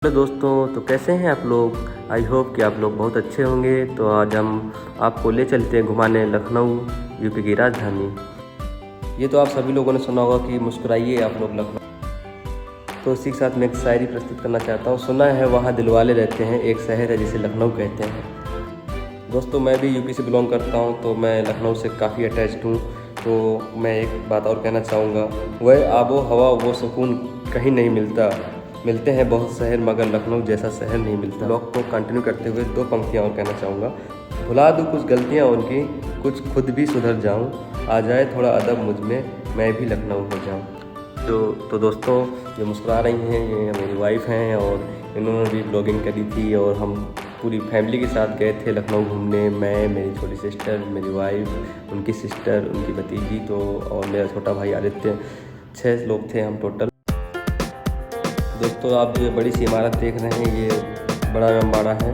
Hello दोस्तों, तो कैसे हैं आप लोग। आई होप कि आप लोग बहुत अच्छे होंगे। तो आज हम आपको ले चलते हैं घुमाने लखनऊ, यूपी की राजधानी। ये तो आप सभी लोगों ने सुना होगा कि मुस्कुराइए आप लोग लखनऊ। तो इसी के साथ मैं एक शायरी प्रस्तुत करना चाहता हूँ। सुना है वहाँ दिलवाले रहते हैं, एक शहर है जिसे लखनऊ कहते हैं। दोस्तों, मैं भी यूपी से बिलोंग करता हूँ, तो मैं लखनऊ से काफ़ी अटैच्ड हूँ। तो मैं एक बात और कहना चाहूँगा, वह आबो हवा वो सुकून कहीं नहीं मिलता। मिलते हैं बहुत शहर मगर लखनऊ जैसा शहर नहीं मिलता। ब्लॉग को कंटिन्यू करते हुए दो पंक्तियाँ और कहना चाहूँगा। भुला दूँ कुछ गलतियाँ उनकी, कुछ खुद भी सुधर जाऊँ। आ जाए थोड़ा अदब मुझ में, मैं भी लखनऊ हो जाऊँ। तो दोस्तों, जो मुस्कुरा रही हैं ये मेरी वाइफ हैं, और इन्होंने भी ब्लॉगिंग करी थी। और हम पूरी फैमिली के साथ गए थे लखनऊ घूमने। मैं, मेरी छोटी सिस्टर, मेरी वाइफ, उनकी सिस्टर, उनकी भतीजी, तो और मेरा छोटा भाई आदित्य। 6 लोग थे हम टोटल। दोस्तों, आप जो बड़ी सी इमारत देख रहे हैं ये बड़ा इमामबाड़ा है।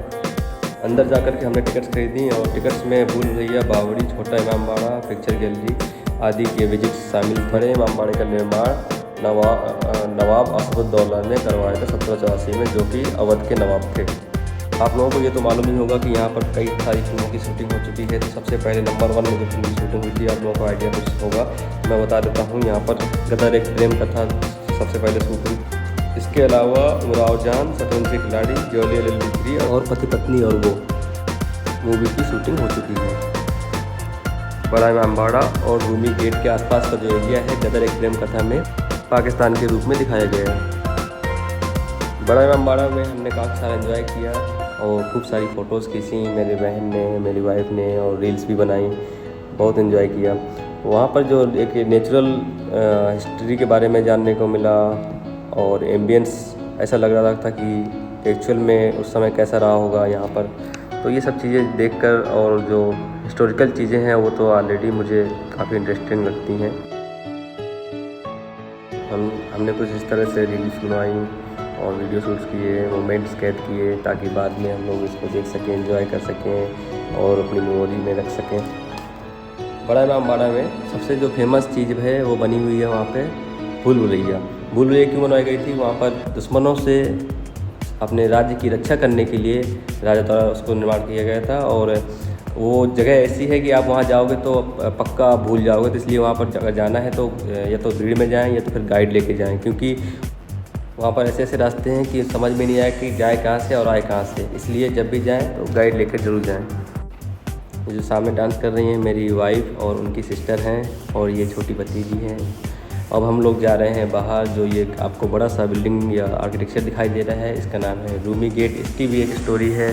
अंदर जाकर के हमने टिकट्स खरीदी, और टिकट्स में भूल भुलैया, बावड़ी, छोटा इमामबाड़ा, पिक्चर गैलरी आदि के विजिट्स शामिल। बड़े इमामबाड़े का निर्माण नवाब असफुद्दौला ने करवाया था 1784 में, जो कि अवध के नवाब थे। आप लोगों को ये तो मालूम ही होगा कि यहाँ पर कई सारी फिल्मों की शूटिंग हो चुकी है। तो सबसे पहले नंबर 1 में जो फिल्म की शूटिंग हुई थी, आप लोगों को आइडिया कुछ होगा, मैं बता देता हूँ। यहाँ पर गदर एक प्रेम कथा सबसे पहले शूट हुई। इसके अलावा उमराव जान, शतरंज के खिलाड़ी, ज्वाली LL3 और पति पत्नी और वो मूवी की शूटिंग हो चुकी है। बड़ा इमामबाड़ा और रूमी गेट के आसपास का जो एरिया है, गदर एक प्रेम कथा में पाकिस्तान के रूप में दिखाया गया है। बड़ा इमामबाड़ा में हमने काफ़ी सारा एंजॉय किया और खूब सारी फ़ोटोज़ खींची, मेरी बहन ने, मेरी वाइफ ने, और रील्स भी बनाई। बहुत एंजॉय किया। वहाँ पर जो एक नेचुरल हिस्ट्री के बारे में जानने को मिला, और एम्बियंस ऐसा लग रहा था कि एक्चुअल में उस समय कैसा रहा होगा यहाँ पर। तो ये सब चीज़ें देखकर, और जो हिस्टोरिकल चीज़ें हैं वो तो ऑलरेडी मुझे काफ़ी इंटरेस्टिंग लगती हैं। हमने कुछ इस तरह से रील्स बनवाई और वीडियो शूट्स किए, मोमेंट्स कैद किए, ताकि बाद में हम लोग इसको देख सकें, एंजॉय कर सकें और अपनी मेमोरी में रख सकें। बड़ा इमामबाड़ा में सबसे जो फेमस चीज़ है वो बनी हुई है वहाँ पे भूल भुलैया। भूल भुलैया क्यों बनाई गई थी? वहाँ पर दुश्मनों से अपने राज्य की रक्षा करने के लिए राजा द्वारा उसको निर्माण किया गया था। और वो जगह ऐसी है कि आप वहाँ जाओगे तो पक्का भूल जाओगे। तो इसलिए वहाँ पर अगर जाना है तो या तो भीड़ में जाएं या तो फिर गाइड लेके जाएं, क्योंकि वहाँ पर ऐसे ऐसे रास्ते हैं कि समझ में नहीं आया कि जाए कहाँ से और आए कहाँ से। इसलिए जब भी जाएँ तो गाइड लेकर जरूर जाएँ। जो सामने डांस कर रही हैं मेरी वाइफ और उनकी सिस्टर हैं, और ये छोटी भतीजी हैं। अब हम लोग जा रहे हैं बाहर। जो ये आपको बड़ा सा बिल्डिंग या आर्किटेक्चर दिखाई दे रहा है, इसका नाम है रूमी गेट। इसकी भी एक स्टोरी है।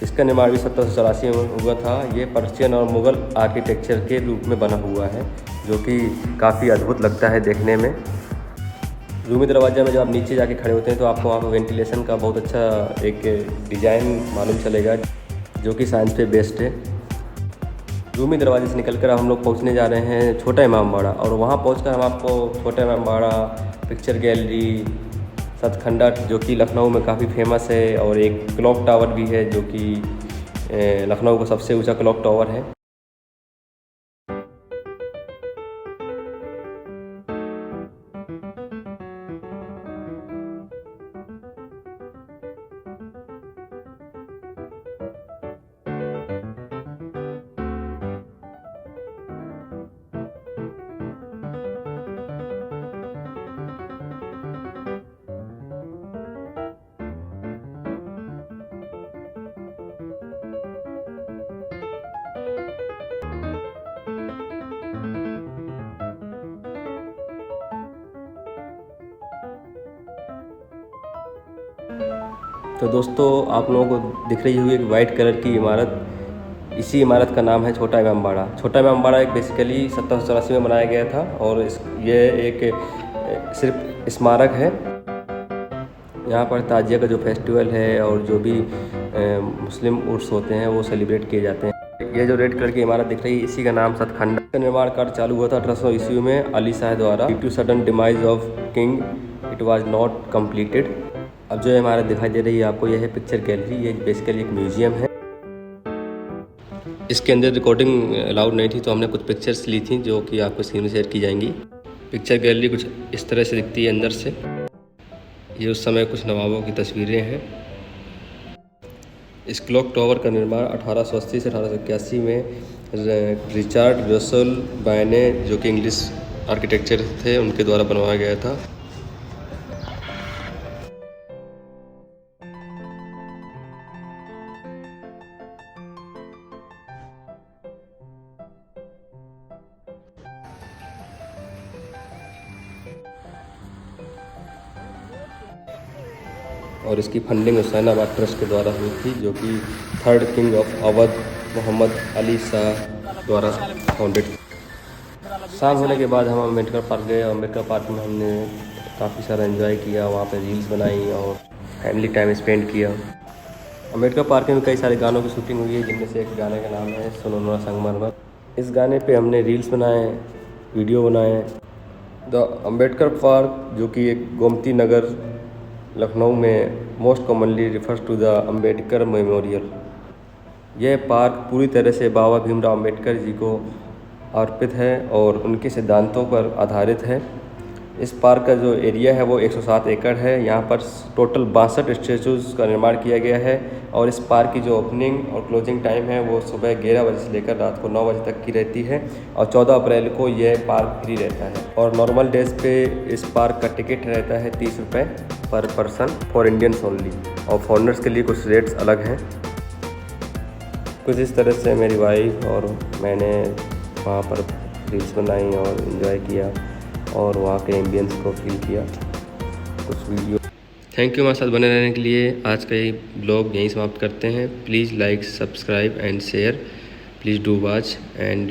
इसका निर्माण भी 1784 में हुआ था। ये पर्शियन और मुग़ल आर्किटेक्चर के रूप में बना हुआ है, जो कि काफ़ी अद्भुत लगता है देखने में। रूमी दरवाज़ा में जब आप नीचे जाके खड़े होते हैं तो आपको वहाँ पर वेंटिलेशन का बहुत अच्छा एक डिज़ाइन मालूम चलेगा, जो कि साइंस पे बेस्ड है। रूमी दरवाजे से निकलकर हम लोग पहुंचने जा रहे हैं छोटा इमामबाड़ा, और वहां पहुंचकर हम आपको छोटा इमामबाड़ा, पिक्चर गैलरी, सतखंडा जो कि लखनऊ में काफ़ी फेमस है, और एक क्लॉक टावर भी है जो कि लखनऊ का सबसे ऊंचा क्लॉक टावर है। तो दोस्तों, आप लोगों को दिख रही होगी एक वाइट कलर की इमारत। इसी इमारत का नाम है छोटा इमामबाड़ा। छोटा इमामबाड़ा एक बेसिकली 1784 में बनाया गया था, और ये एक सिर्फ स्मारक है। यहाँ पर ताजिया का जो फेस्टिवल है और जो भी मुस्लिम उर्स होते हैं वो सेलिब्रेट किए जाते हैं। ये जो रेड कलर की इमारत दिख रही है, इसी का नाम सतखंडा। का निर्माण कार्य चालू हुआ था 1800 ईस्वी में अली शाह द्वारा। Due to sudden demise of king it was not completed. अब जो इमारत दिखाई दे रही है आपको, यह है पिक्चर गैलरी। ये बेसिकली एक म्यूजियम है। इसके अंदर रिकॉर्डिंग अलाउड नहीं थी, तो हमने कुछ पिक्चर्स ली थी जो कि आपको स्क्रीन में शेयर की जाएंगी। पिक्चर गैलरी कुछ इस तरह से दिखती है अंदर से। ये उस समय कुछ नवाबों की तस्वीरें हैं। इस क्लॉक टावर का निर्माण 1880 से 1881 में रिचर्ड रसल बायने, जो कि इंग्लिश आर्किटेक्चर थे, उनके द्वारा बनवाया गया था। और इसकी फंडिंग हुसैनाबाद ट्रस्ट के द्वारा हुई थी, जो कि third king of Awadh Mohammad Ali Shah द्वारा फाउंडेड। शाम होने के बाद हम अम्बेडकर पार्क गए। अम्बेडकर पार्क में हमने काफ़ी सारा एंजॉय किया, वहाँ पे रील्स बनाई और फैमिली टाइम स्पेंड किया। अम्बेडकर पार्क में कई सारे गानों की शूटिंग हुई है, जिनमें से एक गाने का नाम है सुनो ना संगमरमर। इस गाने पे हमने रील्स बनाए, वीडियो बनाए। द अम्बेडकर पार्क, जो कि एक गोमती नगर लखनऊ में most commonly refers to the Ambedkar memorial. यह पार्क पूरी तरह से बाबा भीमराव अम्बेडकर जी को अर्पित है और उनके सिद्धांतों पर आधारित है। इस पार्क का जो एरिया है वो 107 एकड़ है। यहाँ पर टोटल 62 स्टैचूज़ का निर्माण किया गया है और इस पार्क की जो ओपनिंग और क्लोजिंग टाइम है वो सुबह 11 बजे से लेकर रात को 9 बजे तक की रहती है और 14 अप्रैल को यह पार्क फ्री रहता है। और नॉर्मल डेज पे इस पार्क का टिकट रहता है 30 रुपये पर पर्सन फॉर इंडियंस ओनली, और फॉरेनर्स के लिए कुछ रेट्स अलग हैं। कुछ इस तरह से मेरी वाइफ और मैंने वहाँ पर रील्स बनाई और इन्जॉय किया और वहाँ के एम्बियंस को फील किया। कुछ वीडियो। थैंक यू हमारे साथ बने रहने के लिए। आज का ये ब्लॉग यहीं समाप्त करते हैं। Please like, subscribe and share. Please do watch and